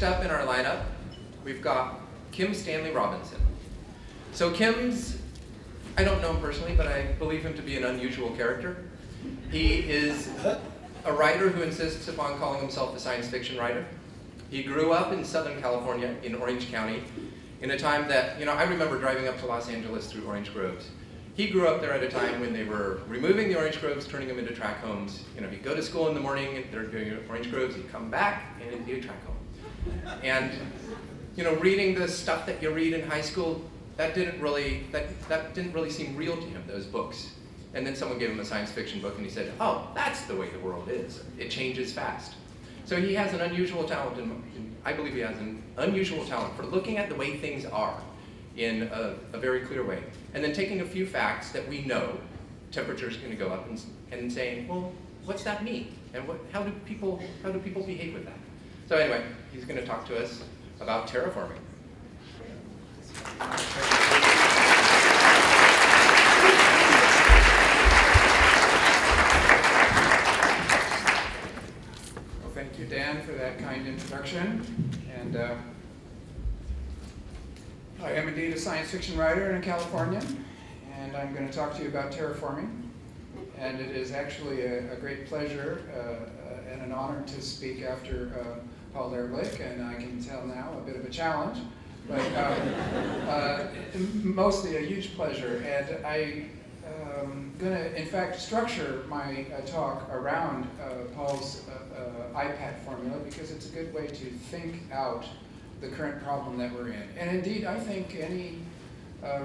Up in our lineup, we've got Stanley Robinson. So Kim's, I don't know him personally, but I believe him to be an unusual character. He is a writer who insists upon calling himself a science fiction writer. He grew up in Southern California, in Orange County, in a time that, I remember driving up to Los Angeles through orange groves. He grew up there at a time when they were removing the orange groves, turning them into tract homes. He'd go to school in the morning, they're doing orange groves, he'd come back, and it'd be a tract home. And reading the stuff that you read in high school, that didn't really seem real to him, those books. And then someone gave him a science fiction book and he said, oh, that's the way the world is. It changes fast. So he has an unusual talent, and I believe he has an unusual talent for looking at the way things are in a very clear way. And then taking a few facts that we know, temperature's going to go up, and saying, well, what's that mean? And how do people behave with that? So anyway, he's going to talk to us about terraforming. Well, thank you, Dan, for that kind introduction. And I am indeed a science fiction writer and a Californian, and I'm going to talk to you about terraforming. And it is actually a great pleasure and an honor to speak after Paul Ehrlich, and I can tell now a bit of a challenge, but mostly a huge pleasure. And I'm going to, in fact, structure my talk around Paul's IPAT formula because it's a good way to think out the current problem that we're in. And indeed, I think any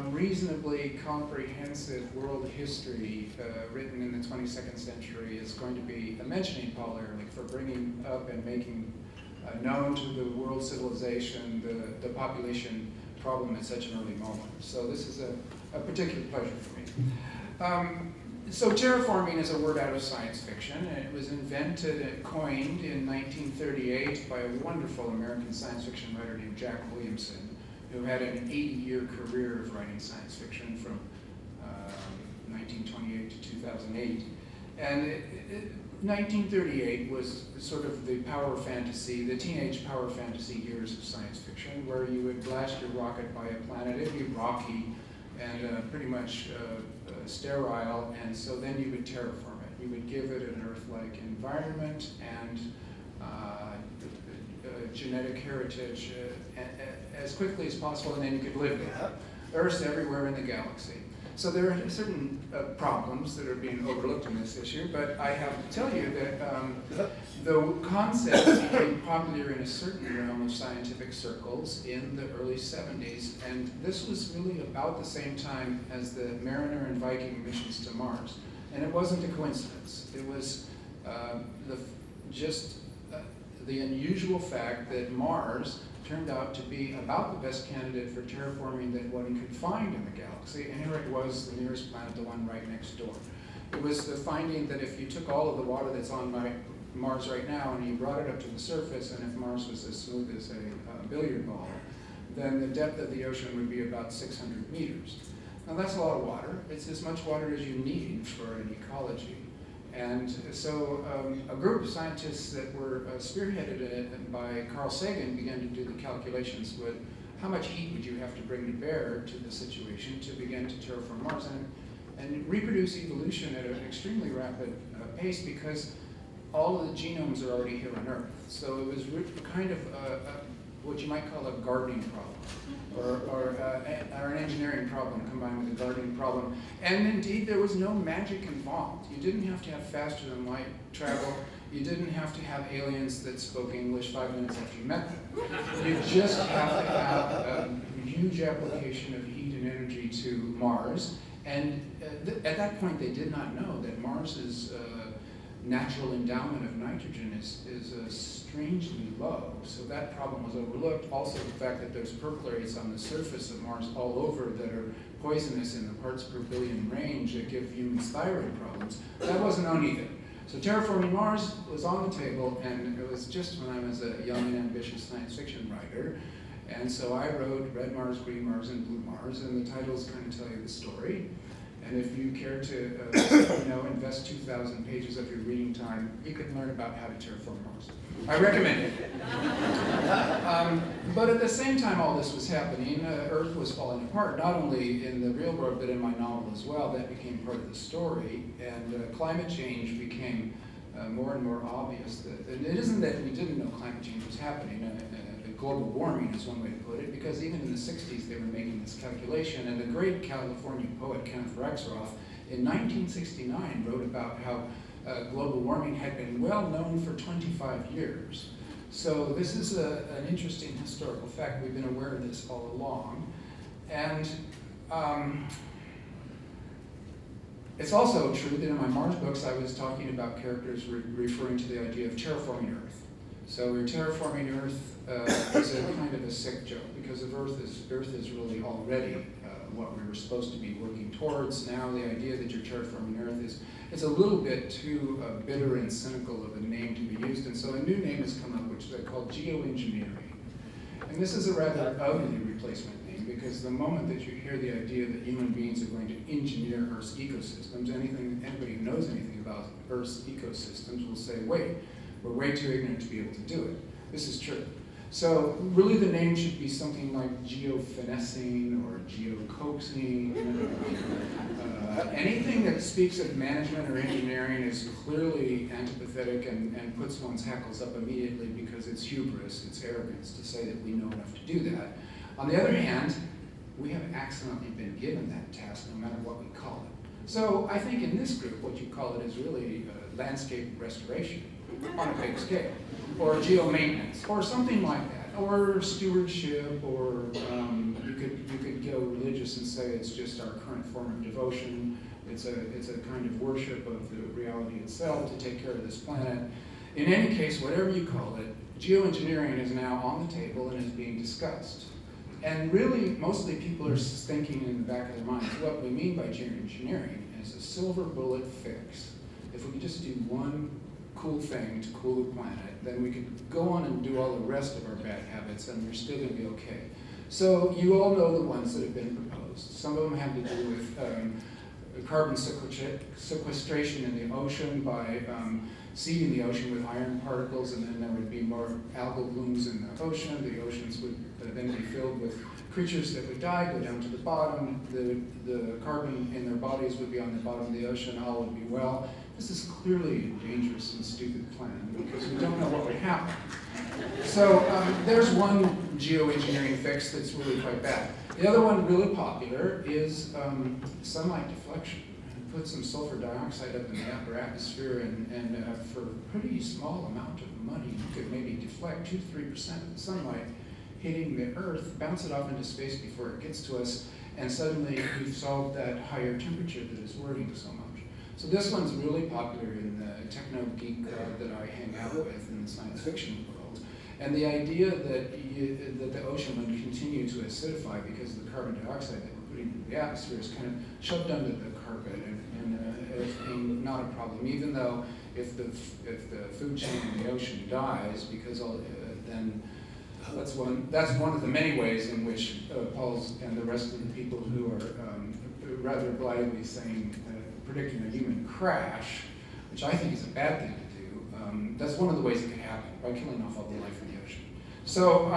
reasonably comprehensive world history written in the 22nd century is going to be mentioning Paul Ehrlich for bringing up and making known to the world civilization the population problem at such an early moment. So this is a particular pleasure for me. So terraforming is a word out of science fiction, and it was invented and coined in 1938 by a wonderful American science fiction writer named Jack Williamson, who had an 80-year career of writing science fiction from 1928 to 2008. And 1938 was sort of the power fantasy, the teenage power fantasy years of science fiction, where you would blast your rocket by a planet. It'd be rocky and pretty much sterile, and so then you would terraform it. You would give it an Earth-like environment and genetic heritage as quickly as possible, and then you could live there. Earth's everywhere in the galaxy. So there are certain problems that are being overlooked in this issue, but I have to tell you that the concept became popular in a certain realm of scientific circles in the early 70s, and this was really about the same time as the Mariner and Viking missions to Mars. And it wasn't a coincidence. It was the unusual fact that Mars turned out to be about the best candidate for terraforming that one could find in the galaxy, and here it was, the nearest planet, the one right next door. It was the finding that if you took all of the water that's on Mars right now and you brought it up to the surface, and if Mars was as smooth as a billiard ball, then the depth of the ocean would be about 600 meters. Now that's a lot of water. It's as much water as you need for an ecology. And so a group of scientists that were spearheaded by Carl Sagan began to do the calculations with how much heat would you have to bring to bear to the situation to begin to terraform Mars and reproduce evolution at an extremely rapid pace, because all of the genomes are already here on Earth. So it was kind of what you might call a gardening problem, or an engineering problem combined with a gardening problem. And indeed, there was no magic involved. You didn't have to have faster than light travel. You didn't have to have aliens that spoke English 5 minutes after you met them. You just have to have a huge application of heat and energy to Mars. And at that point, they did not know that Mars's natural endowment of nitrogen is strangely low, so that problem was overlooked. Also the fact that there's perchlorates on the surface of Mars all over that are poisonous in the parts per billion range that give humans thyroid problems, that wasn't known either. So terraforming Mars was on the table, and it was just when I was a young and ambitious science fiction writer. And so I wrote Red Mars, Green Mars, and Blue Mars, and the titles kind of tell you the story. And if you care to invest 2,000 pages of your reading time, you can learn about how to terraform Mars. I recommend it. But at the same time all this was happening, Earth was falling apart, not only in the real world, but in my novel as well. That became part of the story. And climate change became more and more obvious. And it isn't that we didn't know climate change was happening. Global warming is one way to put it, because even in the 60s they were making this calculation. And the great California poet Kenneth Rexroth in 1969 wrote about how global warming had been well known for 25 years. So this is an interesting historical fact. We've been aware of this all along. And it's also true that in my Mars books I was talking about characters referring to the idea of terraforming Earth. So we're terraforming Earth is a kind of a sick joke, because if Earth is really already what we were supposed to be working towards. Now the idea that you're terraforming Earth it's a little bit too bitter and cynical of a name to be used, and so a new name has come up which they call geoengineering. And this is a rather ugly replacement name, because the moment that you hear the idea that human beings are going to engineer Earth's ecosystems, anybody who knows anything about Earth's ecosystems will say, wait, we're way too ignorant to be able to do it. This is true. So really the name should be something like geofinessing or geocoaxing. Anything that speaks of management or engineering is clearly antipathetic and puts one's hackles up immediately, because it's hubris, it's arrogance to say that we know enough to do that. On the other hand, we have accidentally been given that task no matter what we call it. So I think in this group what you call it is really landscape restoration on a big scale, or geo-maintenance, or something like that, or stewardship, or you could go religious and say it's just our current form of devotion. It's a kind of worship of the reality itself to take care of this planet. In any case, whatever you call it, geoengineering is now on the table and is being discussed. And really, mostly people are thinking in the back of their minds, what we mean by geoengineering is a silver bullet fix. If we could just do one cool thing to cool the planet, then we could go on and do all the rest of our bad habits and we're still going to be okay. So you all know the ones that have been proposed. Some of them have to do with carbon sequestration in the ocean by seeding the ocean with iron particles, and then there would be more algal blooms in the ocean. The oceans would then be filled with creatures that would die, go down to the bottom. The carbon in their bodies would be on the bottom of the ocean, all would be well. This is clearly a dangerous and stupid plan, because we don't know what would happen. So there's one geoengineering fix that's really quite bad. The other one, really popular, is sunlight deflection. Put some sulfur dioxide up in the upper atmosphere, and for a pretty small amount of money, you could maybe deflect 2-3% of the sunlight hitting the Earth, bounce it off into space before it gets to us, and suddenly we've solved that higher temperature that is worrying so much. So this one's really popular in the techno-geek crowd that I hang out with in the science fiction world. And the idea that the ocean would continue to acidify because of the carbon dioxide that we're putting into the atmosphere is kind of shoved under the carpet and as being not a problem, even though if the food chain in the ocean dies, because then that's one of the many ways in which Paul's and the rest of the people who are rather blithely saying, predicting a human crash, which I think is a bad thing to do. That's one of the ways it could happen, by killing off all the life in the ocean. So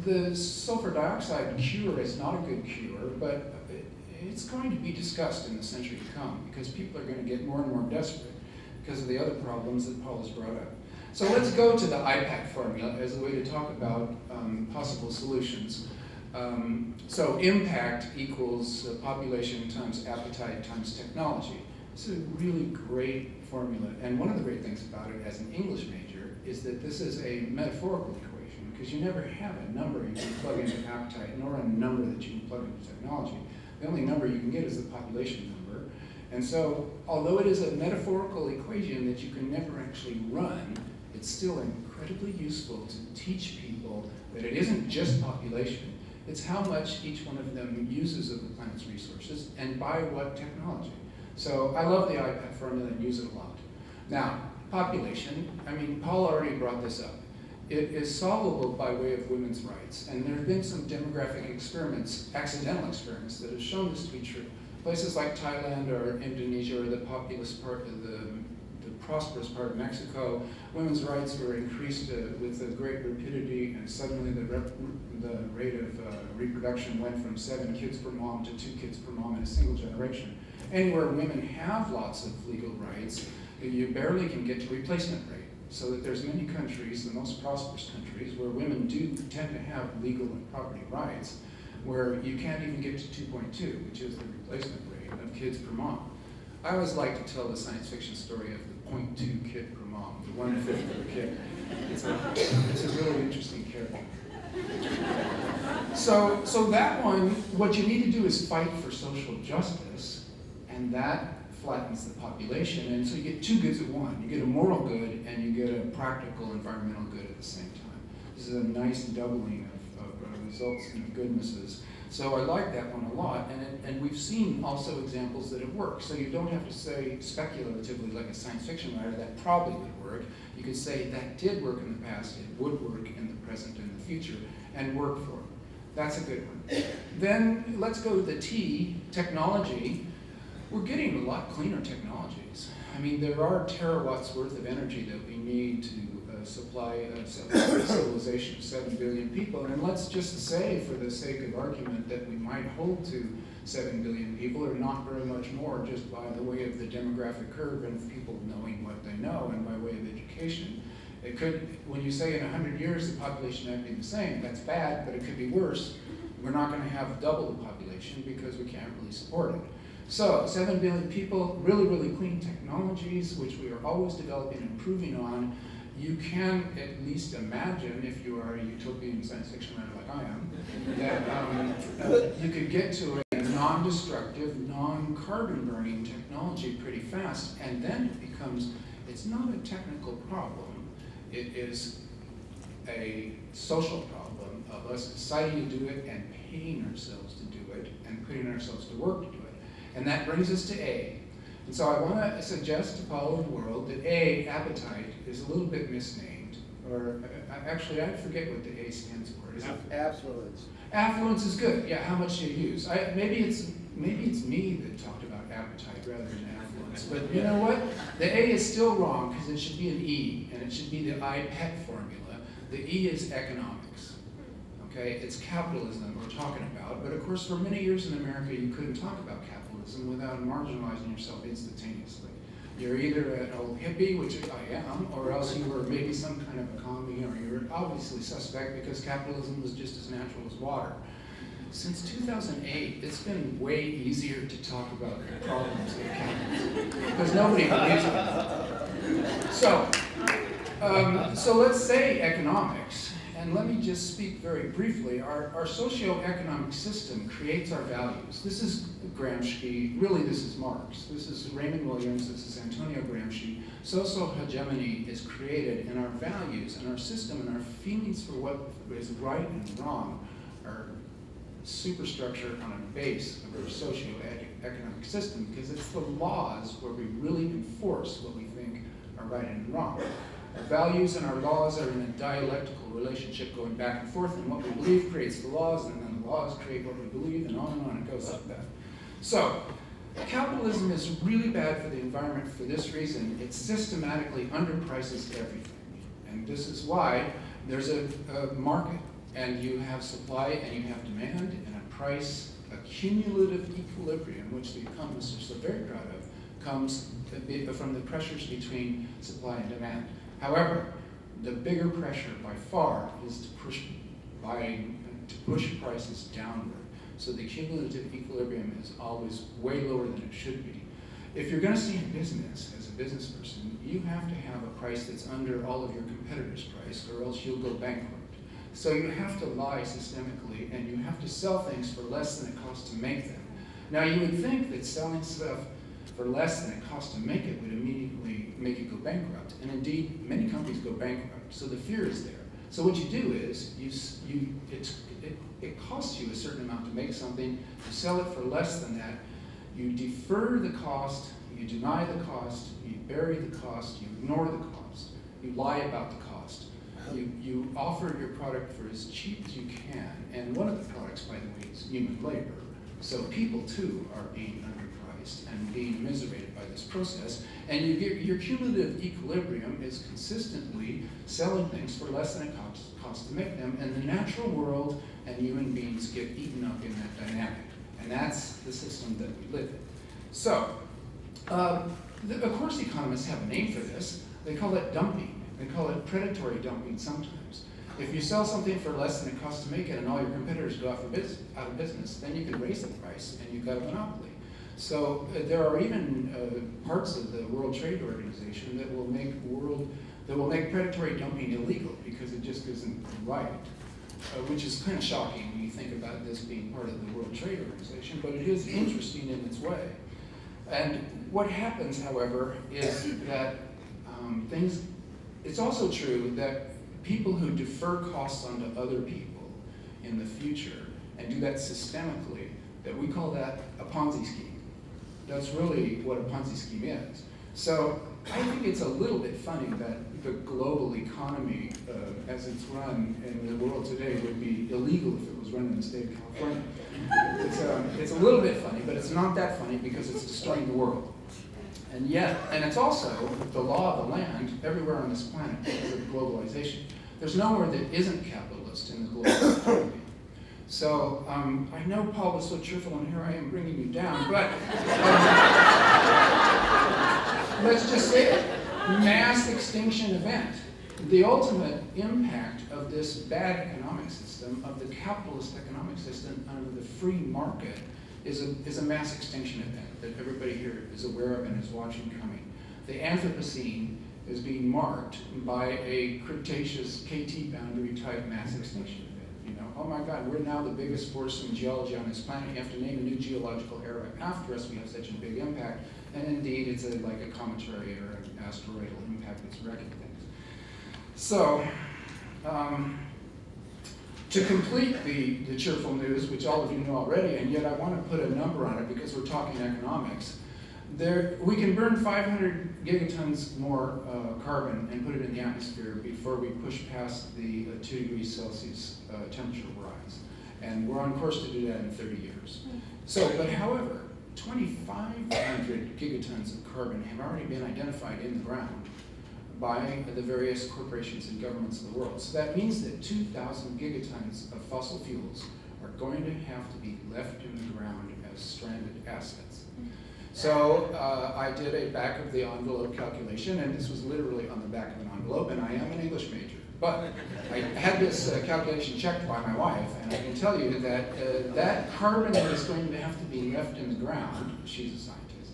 the sulfur dioxide cure is not a good cure, but it's going to be discussed in the century to come, because people are going to get more and more desperate because of the other problems that Paul has brought up. So let's go to the IPAC formula as a way to talk about possible solutions. So impact equals population times appetite times technology. This is a really great formula, and one of the great things about it as an English major is that this is a metaphorical equation, because you never have a number you can plug into appetite, nor a number that you can plug into technology. The only number you can get is the population number. And so, although it is a metaphorical equation that you can never actually run, it's still incredibly useful to teach people that it isn't just population, it's how much each one of them uses of the planet's resources and by what technology. So I love the IPAC formula and use it a lot. Now, population, Paul already brought this up. It is solvable by way of women's rights, and there have been some demographic experiments, accidental experiments, that have shown this to be true. Places like Thailand or Indonesia or the populous part of the prosperous part of Mexico, women's rights were increased with a great rapidity, and suddenly the rate of reproduction went from 7 kids per mom to 2 kids per mom in a single generation. Anywhere women have lots of legal rights, you barely can get to replacement rate. So that there's many countries, the most prosperous countries, where women do tend to have legal and property rights, where you can't even get to 2.2, which is the replacement rate of kids per mom. I always like to tell the science fiction story of the 0.2 kid per mom, the 1/5 of a kid. It's a really interesting character. So that one, what you need to do is fight for social justice, and that flattens the population, and so you get 2 goods at one. You get a moral good, and you get a practical environmental good at the same time. This is a nice doubling of results and of goodnesses. So I like that one a lot, and we've seen also examples that it works. So you don't have to say speculatively, like a science fiction writer, that probably would work. You could say that did work in the past, it would work in the present and the future, and work for it. That's a good one. Then let's go to the T, technology. We're getting a lot cleaner technologies. I mean, there are terawatts worth of energy that we need to supply a civilization of 7 billion people. And let's just say, for the sake of argument, that we might hold to 7 billion people, or not very much more, just by the way of the demographic curve and people knowing what they know and by way of education. It could, when you say in 100 years the population might be the same, that's bad, but it could be worse. We're not going to have double the population because we can't really support it. So, 7 billion people, really, really clean technologies, which we are always developing and improving on. You can at least imagine, if you are a utopian science fiction writer like I am, that you could get to a non-destructive, non-carbon burning technology pretty fast, and then it becomes, it's not a technical problem, it is a social problem of us deciding to do it and paying ourselves to do it and putting ourselves to work to do it. And that brings us to A. And so I want to suggest to Paul and the world that A, appetite, is a little bit misnamed. Or actually, I forget what the A stands for. Is it? Affluence. Affluence is good. Yeah, how much do you use? Maybe it's me that talked about appetite rather than affluence. But you know what? The A is still wrong because it should be an E, and it should be the IPET formula. The E is economics. Okay, it's capitalism we're talking about. But of course, for many years in America, you couldn't talk about capitalism without marginalizing yourself instantaneously. You're either an old hippie, which I am, or else you were maybe some kind of a commie, or you're obviously suspect because capitalism was just as natural as water. Since 2008, it's been way easier to talk about the problems of capitalism because nobody believes it. So let's say economics. And let me just speak very briefly. Our socio-economic system creates our values. This is Gramsci, really this is Marx. This is Raymond Williams, this is Antonio Gramsci. Social hegemony is created, and our values and our system and our feelings for what is right and wrong are superstructure on a base of our socio-economic system, because it's the laws where we really enforce what we think are right and wrong. Our values and our laws are in a dialectical relationship going back and forth, and what we believe creates the laws, and then the laws create what we believe, and on it goes like that. So, capitalism is really bad for the environment for this reason. It systematically underprices everything. And this is why there's a market, and you have supply and you have demand, and a price, a cumulative equilibrium, which the economists are so very proud of, comes from the pressures between supply and demand. However, the bigger pressure by far is to push prices downward. So the cumulative equilibrium is always way lower than it should be. If you're going to stay in business as a business person, you have to have a price that's under all of your competitors' price, or else you'll go bankrupt. So you have to lie systemically, and you have to sell things for less than it costs to make them. Now you would think that selling stuff for less than it costs to make it would immediately make you go bankrupt. And indeed, many companies go bankrupt, so the fear is there. So what you do is, it costs you a certain amount to make something, you sell it for less than that, you defer the cost, you deny the cost, you bury the cost, you ignore the cost, you lie about the cost. You offer your product for as cheap as you can, and one of the products, by the way, is human labor, So people too are being underpriced and being immiserated by this process. And your cumulative equilibrium is consistently selling things for less than it costs to make them. And the natural world and human beings get eaten up in that dynamic. And that's the system that we live in. So, of course economists have a name for this. They call it dumping. They call it predatory dumping sometimes. If you sell something for less than it costs to make it and all your competitors go out of business, then you can raise the price and you've got a monopoly. So there are even parts of the World Trade Organization that will make predatory dumping illegal because it just isn't right, which is kind of shocking when you think about this being part of the World Trade Organization, but it is interesting in its way. And what happens, however, is that it's also true that people who defer costs onto other people in the future and do that systemically, that we call that a Ponzi scheme. That's really what a Ponzi scheme is. So I think it's a little bit funny that the global economy, as it's run in the world today, would be illegal if it was run in the state of California. It's a little bit funny, but it's not that funny because it's destroying the world. And yet, and it's also the law of the land everywhere on this planet because of globalization. There's nowhere that isn't capitalist in the global economy. So I know Paul was so cheerful, and here I am bringing you down, but let's just say it, mass extinction event. The ultimate impact of this bad economic system, of the capitalist economic system under the free market, is a mass extinction event that everybody here is aware of and is watching coming. The Anthropocene is being marked by a Cretaceous KT boundary type mass extinction event. You know, oh my God, we're now the biggest force in geology on this planet. You have to name a new geological era after us. We have such a big impact. And indeed, it's like a cometary or an asteroidal impact that's wrecking things. So, to complete the cheerful news, which all of you know already, and yet I want to put a number on it because we're talking economics, we can burn 500 gigatons more carbon and put it in the atmosphere before we push past the 2 degrees Celsius temperature rise. And we're on course to do that in 30 years. So, but however, 2,500 gigatons of carbon have already been identified in the ground by the various corporations and governments of the world. So that means that 2,000 gigatons of fossil fuels are going to have to be left in the ground as stranded assets. So I did a back of the envelope calculation, and this was literally on the back of an envelope, and I am an English major. But I had this calculation checked by my wife, and I can tell you that that carbon that is going to have to be left in the ground, she's a scientist,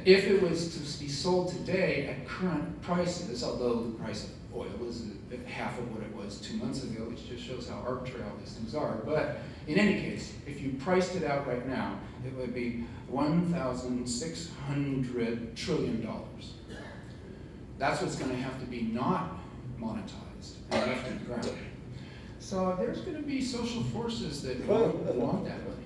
if it was to be sold today at current prices, although the price of oil is half of what it was 2 months ago, which just shows how arbitrary all these things are. But in any case, if you priced it out right now, it would be $1,600 trillion. That's what's going to have to be not monetized and left in the ground. So there's going to be social forces that want that money.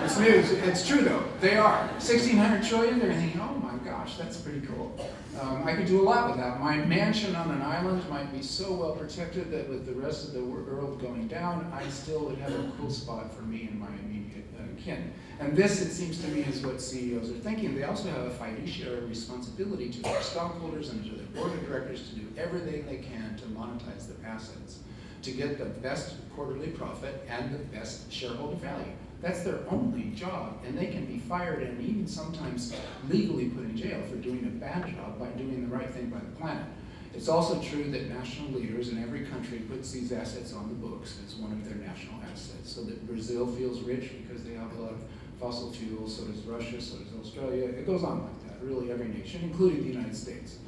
It's news. It's true though. They are. 1,600 trillion. They're thinking, oh my gosh, that's pretty cool. I could do a lot with that. My mansion on an island might be so well protected that with the rest of the world going down, I still would have a cool spot for me and my immediate kin. And this, it seems to me, is what CEOs are thinking. They also have a fiduciary responsibility to their stockholders and to their board of directors to do everything they can to monetize their assets, to get the best quarterly profit and the best shareholder value. That's their only job, and they can be fired and even sometimes legally put in jail for doing a bad job by doing the right thing by the planet. It's also true that national leaders in every country puts these assets on the books as one of their national assets, so that Brazil feels rich because they have a lot of fossil fuels, so does Russia, so does Australia. It goes on like that, really every nation, including the United States.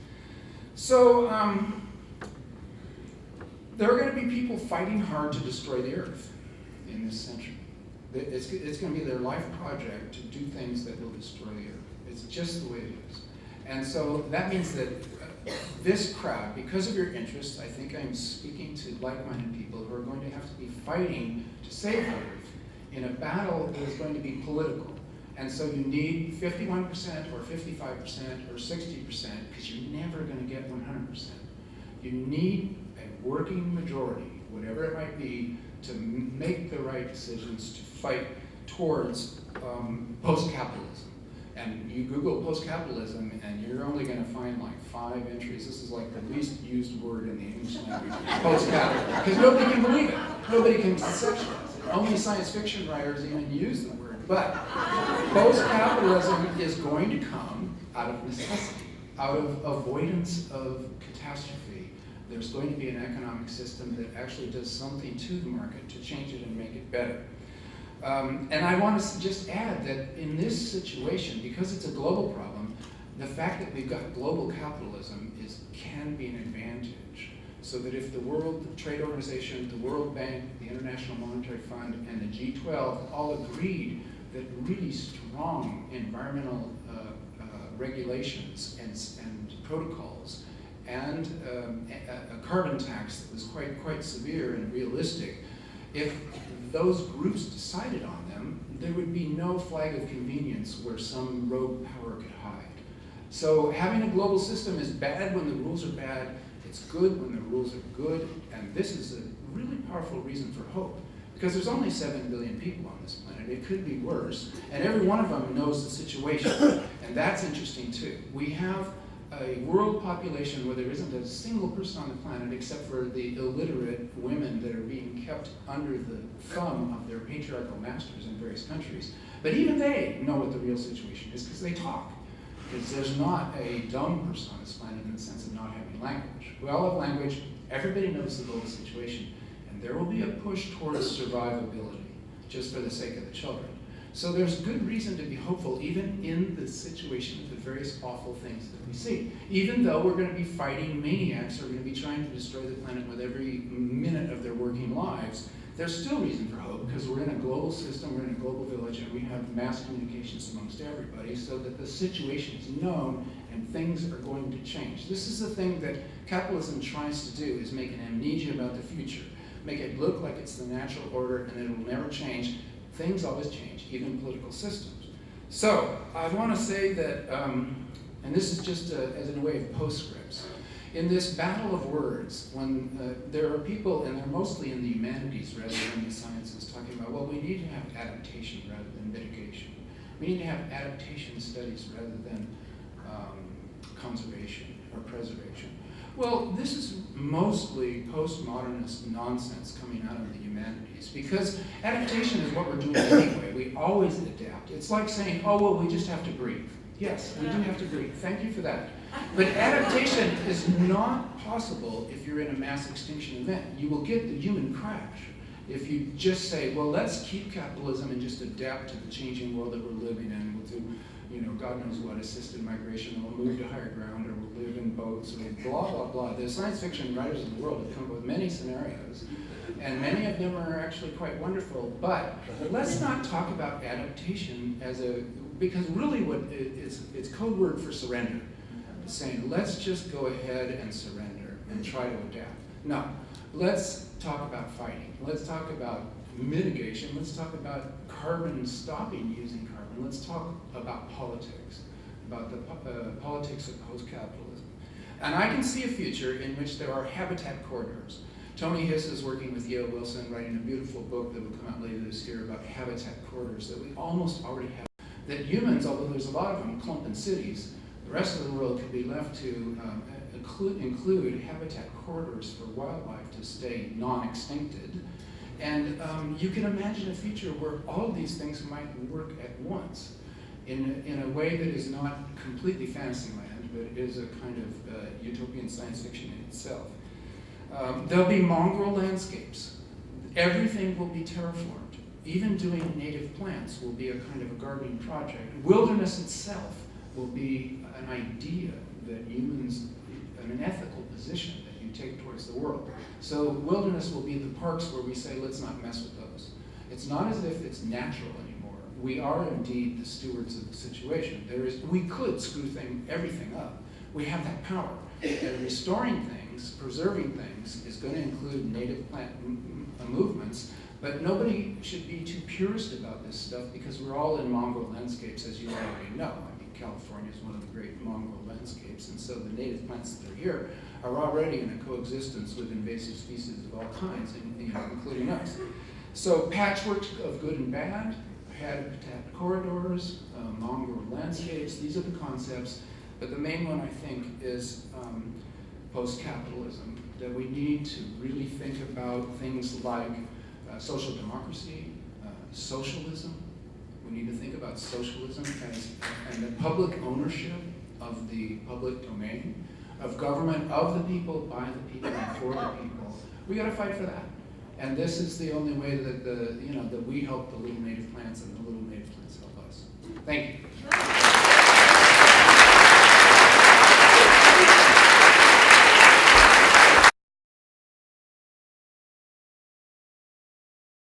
So, there are going to be people fighting hard to destroy the Earth in this century. It's going to be their life project to do things that will destroy the Earth. It's just the way it is. And so that means that this crowd, because of your interests, I think I'm speaking to like-minded people who are going to have to be fighting to save the Earth in a battle that is going to be political. And so you need 51% or 55% or 60% because you're never going to get 100%. You need a working majority, whatever it might be, to make the right decisions to fight towards post-capitalism. And you Google post-capitalism, and you're only going to find like 5 entries. This is like the least used word in the English language, post-capitalism, because nobody can believe it. Nobody can conceptualize it. Only science fiction writers even use the word. But post-capitalism is going to come out of necessity, out of avoidance of catastrophe. There's going to be an economic system that actually does something to the market to change it and make it better. And I want to just add that in this situation, because it's a global problem, the fact that we've got global capitalism can be an advantage. So that if the World Trade Organization, the World Bank, the International Monetary Fund, and the G12 all agreed that really strong environmental regulations and protocols and a carbon tax that was quite severe and realistic, if those groups decided on them, there would be no flag of convenience where some rogue power could hide. So having a global system is bad when the rules are bad. It's good when the rules are good. And this is a really powerful reason for hope. Because there's only 7 billion people on this planet. It could be worse. And every one of them knows the situation. And that's interesting too. We have a world population where there isn't a single person on the planet except for the illiterate women that are being kept under the thumb of their patriarchal masters in various countries. But even they know what the real situation is because they talk. Because there's not a dumb person on this planet in the sense of not having language. We all have language. Everybody knows the global situation. And there will be a push towards survivability, just for the sake of the children. So there's good reason to be hopeful, even in the situation of the various awful things that we see. Even though we're going to be fighting maniacs who are going to be trying to destroy the planet with every minute of their working lives, there's still reason for hope, because we're in a global system, we're in a global village, and we have mass communications amongst everybody so that the situation is known and things are going to change. This is the thing that capitalism tries to do, is make an amnesia about the future. Make it look like it's the natural order and that it will never change. Things always change, even political systems. So I want to say that, and this is just as in a way of postscripts, in this battle of words, when there are people, and they're mostly in the humanities rather than the sciences, talking about, well, we need to have adaptation rather than mitigation. We need to have adaptation studies rather than conservation or preservation. Well, this is mostly postmodernist nonsense coming out of the humanities, because adaptation is what we're doing anyway. We always adapt. It's like saying, oh, well, we just have to breathe. Yes, we do have to breathe. Thank you for that. But adaptation is not possible if you're in a mass extinction event. You will get the human crash if you just say, well, let's keep capitalism and just adapt to the changing world that we're living in. We'll do, God knows what, assisted migration, or we'll move to higher ground, or we'll live in boats, or blah, blah, blah. The science fiction writers in the world have come up with many scenarios, and many of them are actually quite wonderful. But let's not talk about adaptation as because really what it's code word for surrender. It's saying, let's just go ahead and surrender and try to adapt. No, let's talk about fighting. Let's talk about mitigation. Let's talk about carbon, stopping using carbon. Let's talk about politics, about the politics of post-capitalism. And I can see a future in which there are habitat corridors. Tony Hiss is working with Yale Wilson, writing a beautiful book that will come out later this year about habitat corridors that we almost already have. That humans, although there's a lot of them clumped in cities, the rest of the world could be left to include habitat corridors for wildlife to stay non-extincted. And you can imagine a future where all of these things might work at once in a way that is not completely fantasy land, but is a kind of utopian science fiction in itself. There'll be mongrel landscapes. Everything will be terraformed. Even doing native plants will be a kind of a gardening project. Wilderness itself will be an idea that humans, an ethical position that you take towards the world. So wilderness will be the parks where we say, let's not mess with those. It's not as if it's natural anymore. We are indeed the stewards of the situation. We could screw everything up. We have that power. And restoring things, preserving things, is going to include native plant movements. But nobody should be too purist about this stuff because we're all in mongrel landscapes, as you already know. I mean, California is one of the great mongrel landscapes, and so the native plants that are here are already in a coexistence with invasive species of all kinds, including us. So patchwork of good and bad, habitat corridors, mongrel landscapes, these are the concepts, but the main one I think is post-capitalism, that we need to really think about things like social democracy, socialism. We need to think about socialism and the public ownership of the public domain, of government of the people, by the people, and for the people. We got to fight for that. And this is the only way that that we help the little native plants and the little native plants help us. Thank you.